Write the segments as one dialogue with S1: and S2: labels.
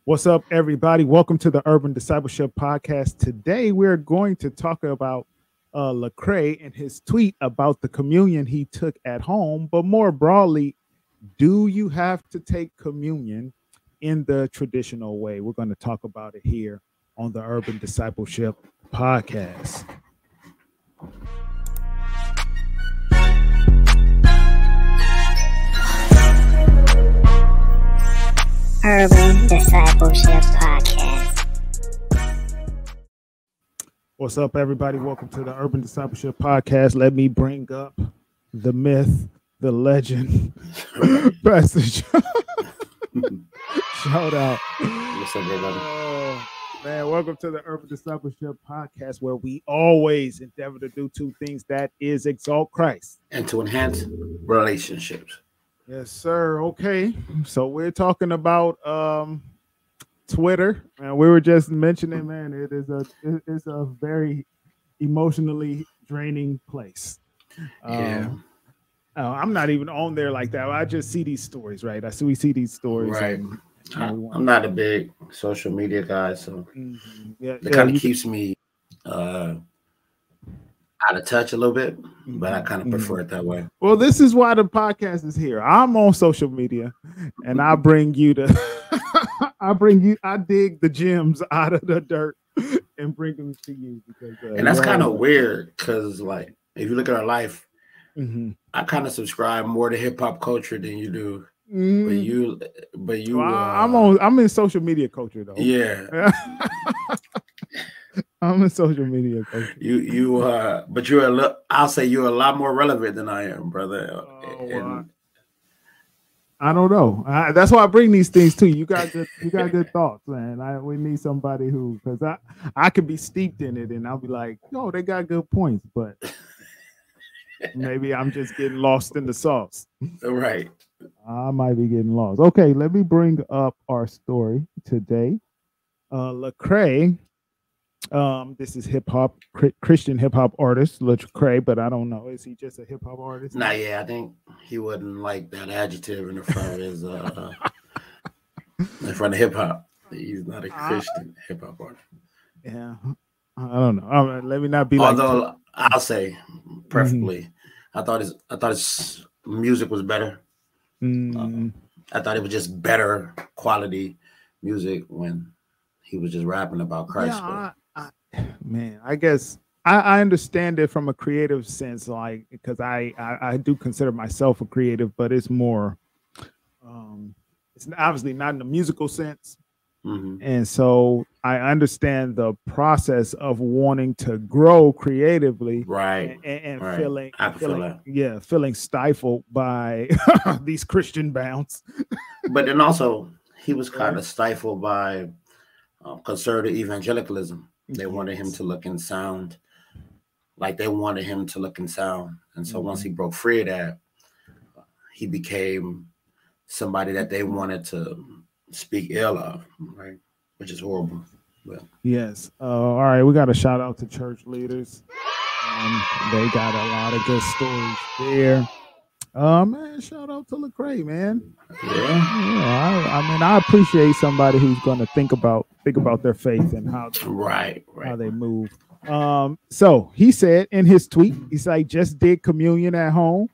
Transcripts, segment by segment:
S1: What's up, everybody? Welcome to the Urban Discipleship Podcast. Today, we're going to talk about Lecrae and his tweet about the communion he took at home. But more broadly, do you have to take communion in the traditional way? We're going to talk about it here on the Urban Discipleship Podcast.
S2: Urban Discipleship Podcast.
S1: What's up, everybody? Welcome to the Urban Discipleship Podcast. Let me bring up the myth, the legend, Pastor John. Shout out.
S3: What's up, everybody?
S1: Man, welcome to the Urban Discipleship Podcast, where we always endeavor to do two things. That is exalt Christ
S3: And to enhance relationships.
S1: Yes, sir. Okay. So we're talking about Twitter, and we were just mentioning, man, it's a very emotionally draining place. I'm not even on there like that. I just see these stories, right? We see these stories.
S3: Right. I'm not a big social media guy, so it kind of keeps me out of touch a little bit, but I kind of prefer it that way.
S1: Well, this is why the podcast is here. I'm on social media, and I bring you I dig the gems out of the dirt and bring them to you. Because
S3: and that's kind of weird, because like if you look at our life, I kind of subscribe more to hip hop culture than you do. But you
S1: well, I'm in social media culture though.
S3: Yeah.
S1: I'm in social media culture.
S3: But I'll say you're a lot more relevant than I am, brother.
S1: I don't know. That's why I bring these things to you. You got good thoughts, man. We need somebody who, because I could be steeped in it and I'll be like, no, they got good points, but maybe I'm just getting lost in the sauce.
S3: Right.
S1: I might be getting lost. Okay, let me bring up our story today. Lecrae. This is Christian hip hop artist Lecrae, but I don't know. Is he just a hip hop artist?
S3: Nah, yeah, I think he wouldn't like that adjective in the front of his in front of hip hop. He's not a Christian hip hop artist.
S1: Yeah, I don't know. Let me not be.
S3: Although I'll say, preferably, I thought his music was better. I thought it was just better quality music when he was just rapping about Christ.
S1: Yeah, man, I guess I understand it from a creative sense, like, because I do consider myself a creative, but it's more, it's obviously not in the musical sense. And so I understand the process of wanting to grow creatively,
S3: right?
S1: And
S3: right.
S1: feeling stifled by these Christian bounds.
S3: But then also he was kind of stifled by conservative evangelicalism. They wanted him to look and sound like they wanted him to look and sound. And so once he broke free of that, he became somebody that they wanted to speak ill of, right? Which is horrible. But
S1: yes. All right. We got a shout out to church leaders. They got a lot of good stories there. Man, shout out to Lecrae, man.
S3: Yeah.
S1: I mean, I appreciate somebody who's going to think about their faith and how they move. So he said in his tweet, he's like, just did communion at home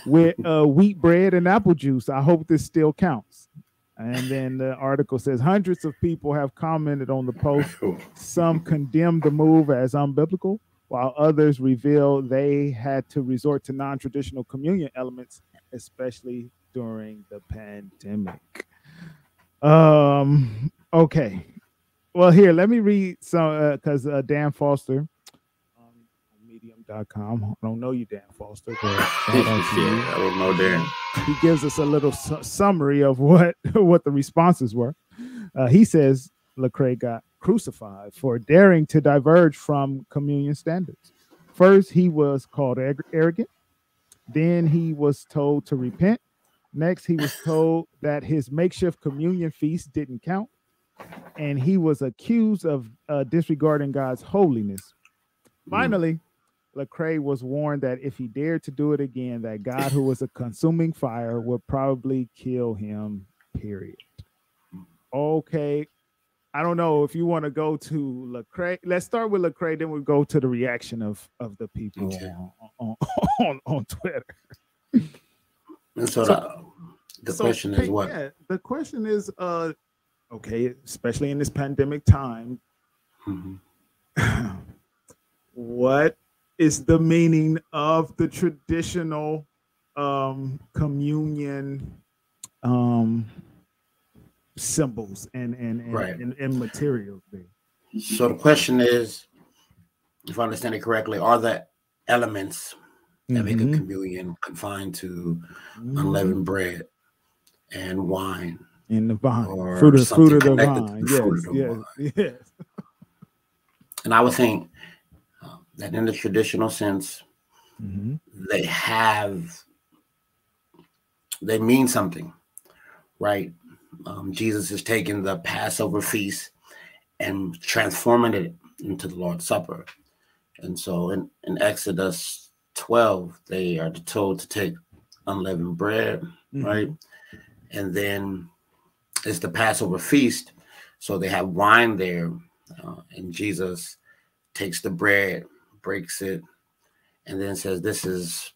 S1: with wheat bread and apple juice. I hope this still counts. And then the article says hundreds of people have commented on the post. Some condemned the move as unbiblical, while others reveal they had to resort to non-traditional communion elements, especially during the pandemic. Okay. Well, here, let me read some, because Dan Foster on medium.com. I don't know you, Dan Foster, but
S3: I don't know Dan.
S1: He gives us a little summary of what the responses were. He says Lecrae got crucified for daring to diverge from communion standards. First, he was called arrogant. Then he was told to repent. Next, he was told that his makeshift communion feast didn't count. And he was accused of disregarding God's holiness. Finally, Lecrae was warned that if he dared to do it again, that God, who was a consuming fire, would probably kill him, period. Okay, I don't know if you want to go to Lecrae. Let's start with Lecrae, then we'll go to the reaction of the people on Twitter.
S3: And so the question is what?
S1: Yeah, the question is, okay, especially in this pandemic time, what is the meaning of the traditional communion symbols and materials there?
S3: So the question is, if I understand it correctly, are the elements that make a communion confined to unleavened bread and wine
S1: and the vine,
S3: or
S1: fruit of the
S3: vine?
S1: Yes.
S3: And I would think that in the traditional sense, they mean something, right? Jesus is taking the Passover feast and transforming it into the Lord's Supper. And so in Exodus 12, they are told to take unleavened bread, right? And then it's the Passover feast. So they have wine there. And Jesus takes the bread, breaks it, and then says, this is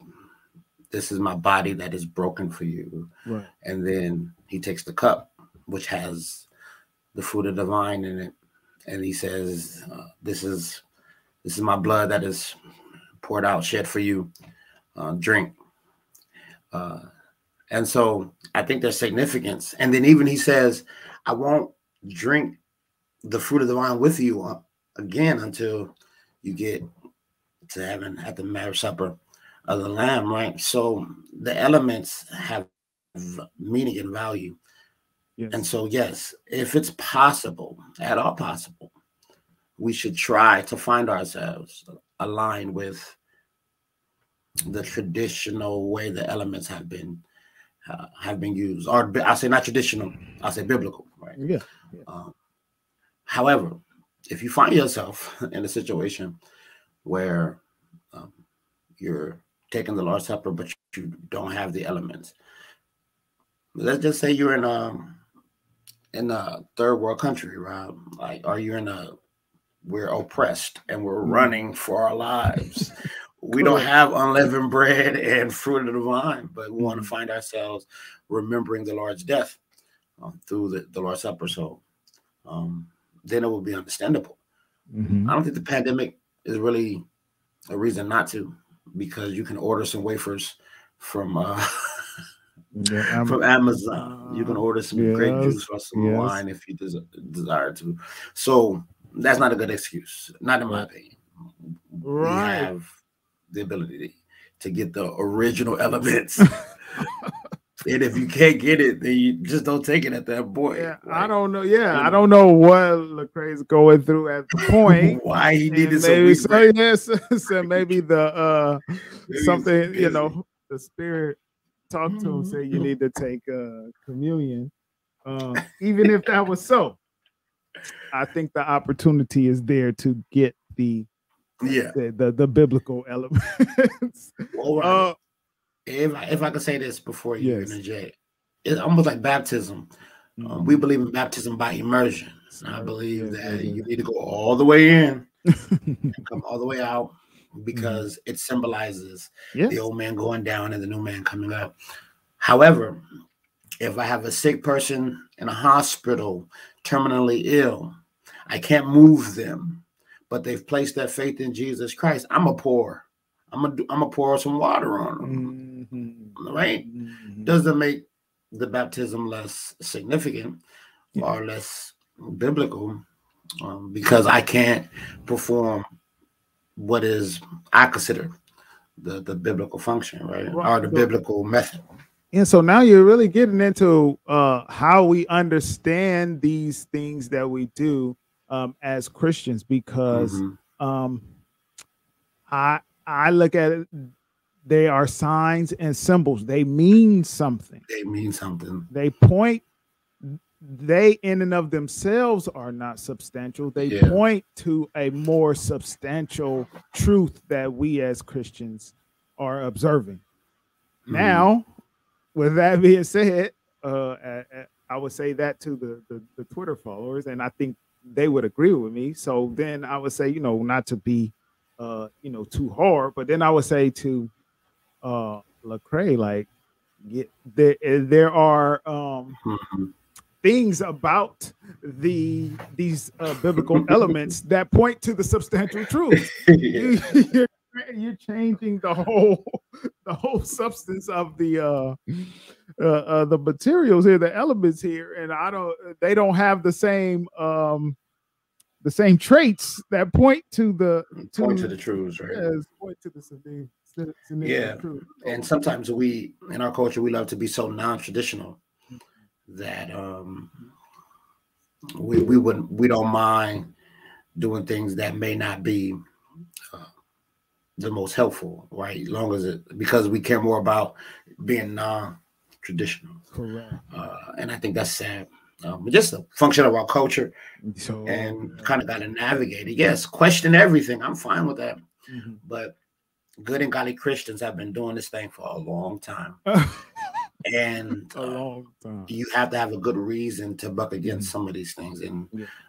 S3: my body that is broken for you.
S1: Right.
S3: And then he takes the cup, which has the fruit of the vine in it. And he says, this is my blood that is poured out, shed for you. Drink. And so I think there's significance. And then even he says, I won't drink the fruit of the vine with you again until you get to heaven at the marriage supper of the Lamb, right? So the elements have meaning and value. Yes. And so, yes, if it's possible, at all possible, we should try to find ourselves aligned with the traditional way the elements have been used. Or I'll say not traditional, I'll say biblical, right?
S1: Yeah.
S3: However, if you find yourself in a situation where you're taking the Lord's Supper, but you don't have the elements, let's just say you're in a third world country, right? Like, or you're we're oppressed and we're running for our lives. We don't have unleavened bread and fruit of the vine, but we want to find ourselves remembering the Lord's death through the Lord's Supper. So then it will be understandable. I don't think the pandemic is really a reason not to, because you can order some wafers from from Amazon. You can order some grape juice or some wine if you desire to. So that's not a good excuse, not in my opinion. We have the ability to get the original elements. And if you can't get it, then you just don't take it at that point.
S1: Yeah, right? I don't know. Yeah, I don't know what Lecrae is going through at the point.
S3: Why he needed
S1: so maybe the something, you know, the Spirit talked to him, say you need to take communion. Even if that was so, I think the opportunity is there to get the biblical elements.
S3: Well, if I could say this before you interject, it's almost like baptism. We believe in baptism by immersion. I believe that you need to go all the way in and come all the way out, because it symbolizes the old man going down and the new man coming up. However, if I have a sick person in a hospital, terminally ill, I can't move them, but they've placed their faith in Jesus Christ, I'm gonna pour some water on them, right? Doesn't make the baptism less significant or less biblical, because I can't perform what is I consider the biblical function, right? Or the biblical method.
S1: And so now you're really getting into how we understand these things that we do as Christians, because I look at it, they are signs and symbols. They mean something. They point. They in and of themselves are not substantial. They point to a more substantial truth that we as Christians are observing. Now, with that being said, I would say that to the Twitter followers, and I think they would agree with me. So then I would say, not to be too hard, but then I would say to Lecrae, like, there are things about these biblical elements that point to the substantial truth. You're changing the whole substance of the materials here, the elements here, and they don't have the same traits that point to the
S3: truths, right?
S1: Yes, point to the significant truth.
S3: And sometimes we, in our culture, we love to be so non-traditional that we don't mind doing things that may not be the most helpful, right? As long as because we care more about being non-traditional.
S1: Correct.
S3: And I think that's sad. Just a function of our culture, and kind of got to navigate it. Yes, question everything. I'm fine with that. But good and godly Christians have been doing this thing for a long time. And
S1: a long time.
S3: You have to have a good reason to buck against some of these things. And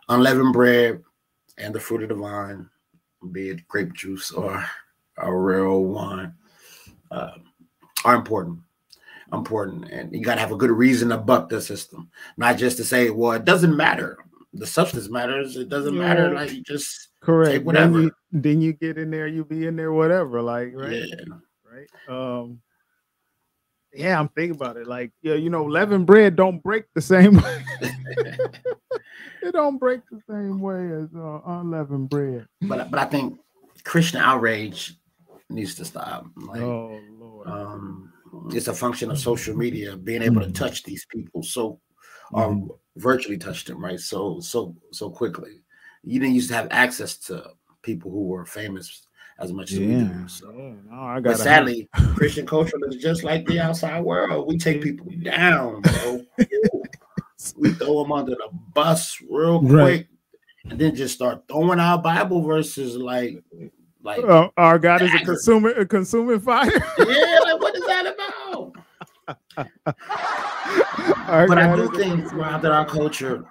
S3: unleavened bread and the fruit of the vine, be it grape juice or a real wine, are important. And you got to have a good reason to buck the system, not just to say, well, it doesn't matter. The substance matters. It doesn't matter. Like, you just take whatever.
S1: Then you get in there, you be in there, whatever. Like, right.
S3: Yeah.
S1: Right. I'm thinking about it. Like, leavened bread don't break the same way. It don't break the same way as unleavened bread.
S3: But I think Christian outrage needs to stop. Like,
S1: oh Lord.
S3: It's a function of social media, being able to touch these people virtually touch them, right? So quickly. You didn't used to have access to people who were famous as much as we do. So, but sadly, Christian culture is just like the outside world. We take people down, bro. We throw them under the bus real quick, and then just start throwing out Bible verses like
S1: our God is a consuming fire.
S3: Yeah, like, what is that about? But I do think throughout our culture,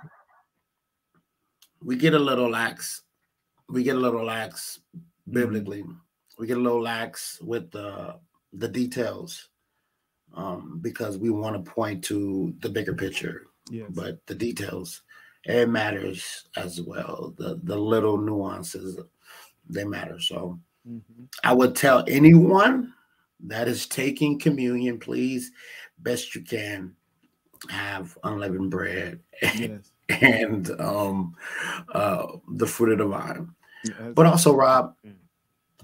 S3: we get a little lax. Biblically. We get a little lax with the details, because we want to point to the bigger picture.
S1: Yes.
S3: But the details, it matters as well. The little nuances, they matter. So I would tell anyone that is taking communion, please, best you can, have unleavened bread and the fruit of the vine. But also, Rob,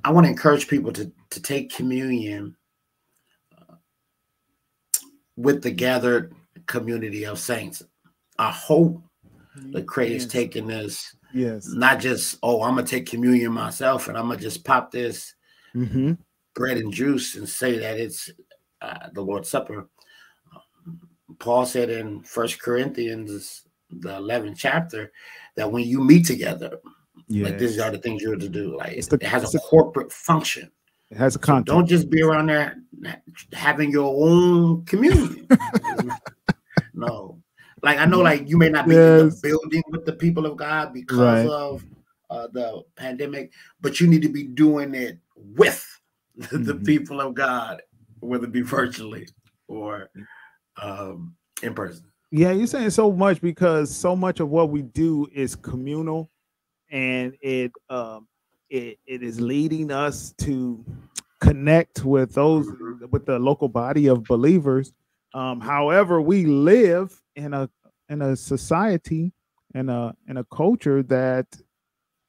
S3: I want to encourage people to take communion with the gathered community of saints. I hope Lecrae is taking this, not just, I'm going to take communion myself and I'm going to just pop this bread and juice and say that it's the Lord's Supper. Paul said in 1 Corinthians, the 11th chapter, that when you meet together, like, these are the things you're to do. Like, it has a corporate function.
S1: It has a content.
S3: So don't just be around there having your own communion. No. Like, I know, like, you may not be in the building with the people of God because of the pandemic, but you need to be doing it with the people of God, whether it be virtually or in person.
S1: Yeah, you're saying so much, because so much of what we do is communal, and it is leading us to connect with with the local body of believers. However, we live in a society and in a culture that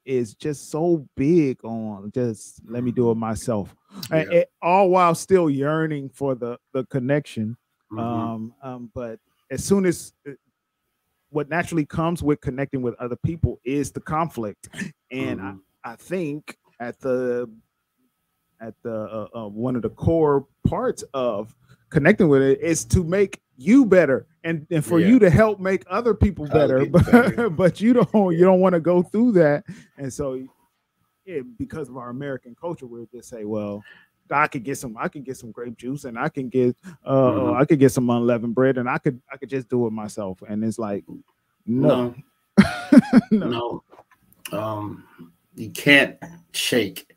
S1: is just so big on just let me do it myself, and all while still yearning for the connection. But as soon as what naturally comes with connecting with other people is the conflict, and I think at the one of the core parts of connecting with it is to make you better and for you to help make other people better. But you don't want to go through that, and so because of our American culture, we'll just say, well, I could get some grape juice, and I can get I could get some unleavened bread, and I could just do it myself. And it's like, no.
S3: No. You can't shake,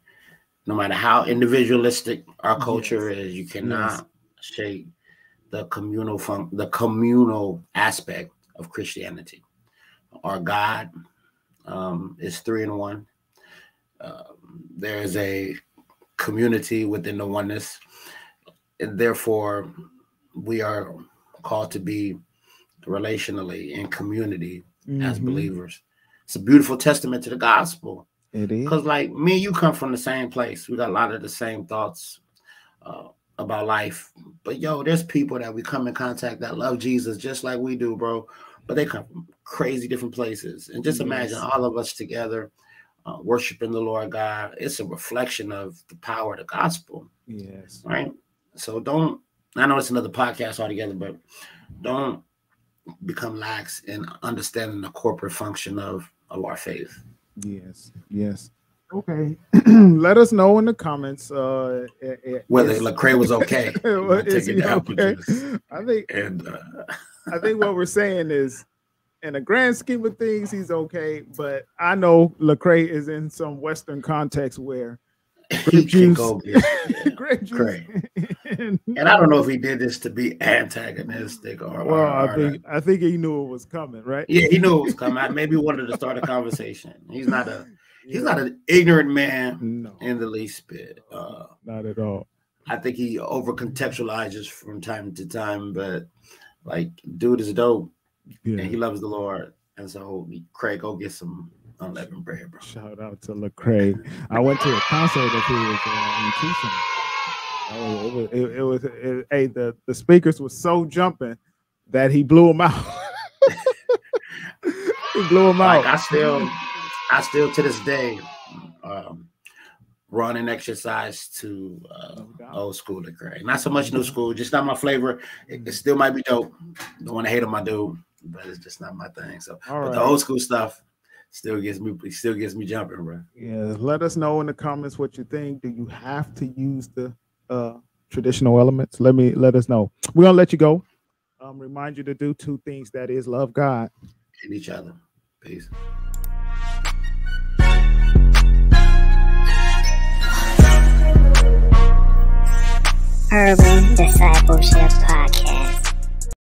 S3: no matter how individualistic our culture is, you cannot shake the communal aspect of Christianity. Our God is 3 in 1. There's a community within the oneness, and therefore we are called to be relationally in community as believers. It's a beautiful testament to the gospel.
S1: It is.
S3: Because like me and you come from the same place. We got a lot of the same thoughts about life. But yo, there's people that we come in contact that love Jesus just like we do, bro. But they come from crazy different places. And just imagine all of us together worshiping the Lord God. It's a reflection of the power of the gospel.
S1: Yes.
S3: Right? So don't, I know it's another podcast altogether, but don't become lax in understanding the corporate function of our faith.
S1: Yes. Yes. Okay. Let us know in the comments
S3: whether Lecrae was okay.
S1: Is he okay? I think what we're saying is, in the grand scheme of things, he's okay. But I know Lecrae is in some Western context where
S3: he can go get
S1: grape juice.
S3: And I don't know if he did this to be antagonistic or.
S1: Well, I think he knew it was coming, right?
S3: Yeah, he knew it was coming. Maybe wanted to start a conversation. He's not an ignorant man in the least bit.
S1: Not at all.
S3: I think he over contextualizes from time to time, but like, dude is dope. Yeah. And he loves the Lord. And so, Craig, go get some unleavened bread, bro.
S1: Shout out to Lecrae. I went to a concert of his in Tucson. The speakers were so jumping that he blew them out. He blew them out.
S3: I still to this day run and exercise to old school Lecrae. Not so much new school, just not my flavor. It still might be dope. Don't want to hate on my dude, but it's just not my thing. So, but the old school stuff still gets me jumping, bro.
S1: Yeah, let us know in the comments what you think. Do you have to use the traditional elements? Let us know. We're gonna let you go. Remind you to do 2 things. That is, love God
S3: and each other. Peace.
S2: Urban Discipleship Podcast.